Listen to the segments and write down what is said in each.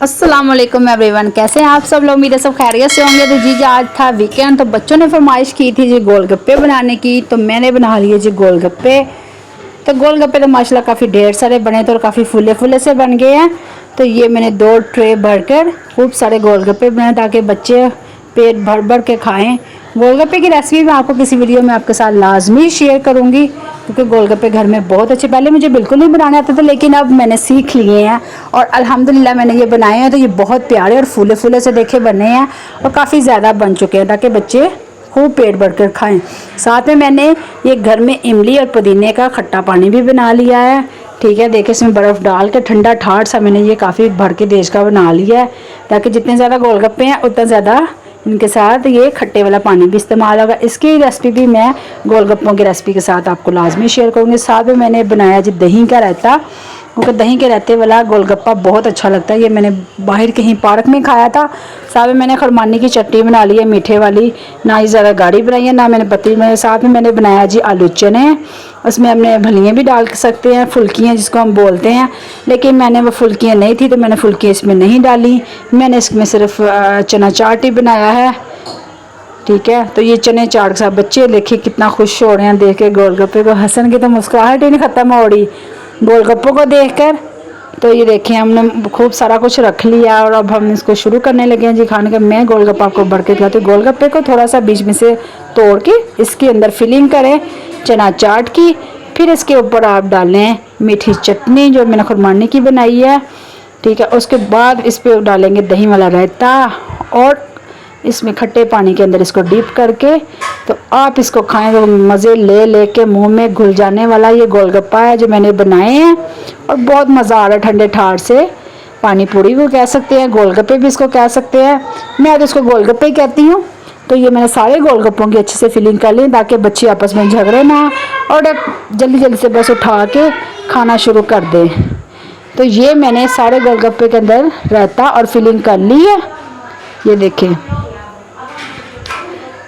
अस्सलाम वालेकुम एवरीवन, कैसे हैं आप सब लोग। मेरे सब खैरियत से होंगे। तो जी आज था वीकेंड, तो बच्चों ने फरमाइश की थी जी गोलगप्पे बनाने की, तो मैंने बना लिए जी गोलगप्पे। तो गोलगप्पे तो माशाल्लाह काफ़ी ढेर सारे बने थे और काफ़ी फूले फूले से बन गए हैं। तो ये मैंने 2 ट्रे भरकर खूब सारे गोलगप्पे बनाए ताकि बच्चे पेट भर भर के खाएं। गोलगप्पे की रेसिपी मैं आपको किसी वीडियो में आपके साथ लाजमी शेयर करूंगी, क्योंकि गोलगप्पे घर में बहुत अच्छे, पहले मुझे बिल्कुल नहीं बनाने आते थे, लेकिन अब मैंने सीख लिए हैं और अल्हम्दुलिल्लाह मैंने ये बनाए हैं। तो ये बहुत प्यारे और फूले फूले से देखे बने हैं और काफ़ी ज़्यादा बन चुके हैं ताकि बच्चे खूब पेट भर कर खाएँ। साथ में मैंने ये घर में इमली और पुदीने का खट्टा पानी भी बना लिया है। ठीक है, देखिए इसमें बर्फ़ डाल के ठंडा ठाठ सा मैंने ये काफ़ी भर के देश का बना लिया है, ताकि जितने ज़्यादा गोलगप्पे हैं उतना ज़्यादा इनके साथ ये खट्टे वाला पानी भी इस्तेमाल होगा। इसकी रेसिपी भी मैं गोलगप्पों की रेसिपी के साथ आपको लाजमी शेयर करूँगी। साथ में मैंने बनाया जी दही का रायता, क्योंकि दही के रायते वाला गोलगप्पा बहुत अच्छा लगता है। ये मैंने बाहर कहीं पार्क में खाया था। साथ में मैंने खरमानी की चटनी बना ली है मीठे वाली, ना ही ज़्यादा गाढ़ी बनाई है ना मैंने पतली बनाई। साथ में मैंने बनाया जी आलू चने, उसमें हमने भलियाँ भी डाल सकते हैं, फुल्कियाँ जिसको हम बोलते हैं, लेकिन मैंने वो फुल्कियाँ नहीं थी तो मैंने फुल्कियाँ इसमें नहीं डाली। मैंने इसमें सिर्फ चना चाट ही बनाया है। ठीक है, तो ये चने चाट के साथ बच्चे देखिए कितना खुश हो रहे हैं देख के गोलगप्पे को। हसन की तो मुस्कुराहट ही नहीं ख़त्म हो रही गोलगप्पों को देखकर। तो ये देखिए हमने खूब सारा कुछ रख लिया और अब हम इसको शुरू करने लगे हैं जी खाने का। मैं गोलगप्पा आपको भर के खिलाती हूँ। गोलगप्पे को थोड़ा सा बीच में से तोड़ के इसके अंदर फिलिंग करें चना चाट की, फिर इसके ऊपर आप डालें मीठी चटनी जो मैंने खुरमानी की बनाई है। ठीक है, उसके बाद इस पर डालेंगे दही वाला रायता और इसमें खट्टे पानी के अंदर इसको डीप करके तो आप इसको खाएं तो मज़े ले लेके मुंह में घुल जाने वाला ये गोलगप्पा है जो मैंने बनाए हैं और बहुत मज़ा आ रहा है। ठंडे ठाठ से पानी पूरी को कह सकते हैं, गोलगप्पे भी इसको कह सकते हैं, मैं तो इसको गोलगप्पे ही कहती हूँ। तो ये मैंने सारे गोलगप्पों की अच्छे से फिलिंग कर ली ताकि बच्चे आपस में झगड़े ना और जल्दी जल्दी से बस उठा के खाना शुरू कर दें। तो ये मैंने सारे गोलगप्पे के अंदर रायता और फिलिंग कर ली है। ये देखें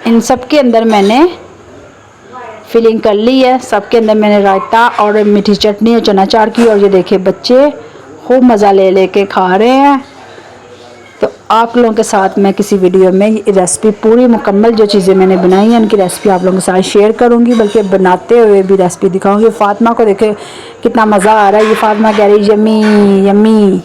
इन सब के अंदर मैंने फिलिंग कर ली है, सबके अंदर मैंने रायता और मीठी चटनी और चना चाट की। और ये देखिए बच्चे खूब मज़ा ले लेके खा रहे हैं। तो आप लोगों के साथ मैं किसी वीडियो में रेसिपी पूरी मुकम्मल जो चीज़ें मैंने बनाई हैं उनकी रेसिपी आप लोगों के साथ शेयर करूंगी, बल्कि बनाते हुए भी रेसिपी दिखाऊंगी। फातिमा को देखे कितना मज़ा आ रहा है, ये फातिमा कह रही यम्मी यम्मी।